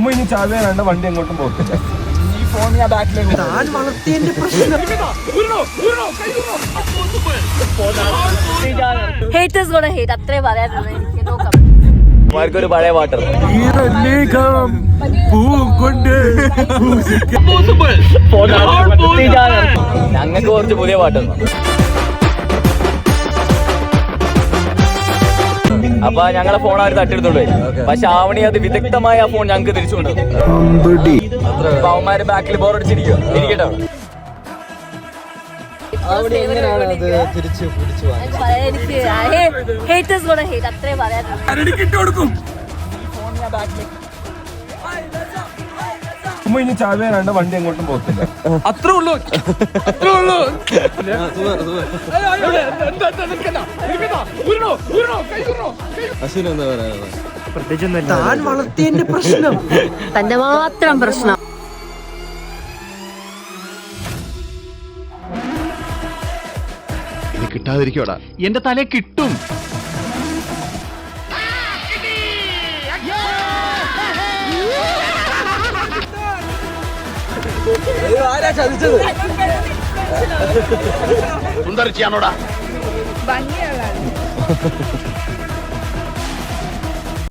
ചുമ്മാ ഇനി ചാവേനാണ്ട് വണ്ടി എങ്ങോട്ടും പോകത്തില്ല. ഈ ഫോൺ ഞാൻ ബാക്കിലേക്ക് വളർത്തിയതിന്റെ പ്രശ്നം. Haters gonna hate. അത്രേ പറയാനുള്ളൂ എനിക്ക്. നോക്കാം. ഒരു പഴയ പാട്ട് ഞങ്ങൾക്ക് കുറച്ച് പുതിയ പാട്ടൊന്നും. അപ്പൊ ഞങ്ങളെ ഫോൺ അവർ തട്ടിയെടുത്തോണ്ട് പോയി. പക്ഷെ ആവണി അത് വിദഗ്ധമായ ആ ഫോൺ ഞങ്ങൾക്ക് തിരിച്ചുകൊണ്ട് അപ്പൊ അവന്മാര് ബാക്കിൽ ബോറടിച്ചിരിക്കുക. ഇരിക്കട്ടോ. Haters gonna hate. അത്രേ പറയാനുള്ളൂ. ചുമ്മാ ഇനി ചാവേനാണ്ട് വണ്ടി എങ്ങോട്ടും പോകത്തില്ല. അത്രേ ഉള്ളൂ. താൻ വളർത്തിയതിന്റെ പ്രശ്നം. തന്റെ മാത്രം പ്രശ്നം. ഇത് കിട്ടാതിരിക്കോടാ. എന്റെ തലേ കിട്ടും. ആരാ ചതിച്ചത്? സുന്ദരിച്ചിയാണോടാ? ഭംഗിയുള്ള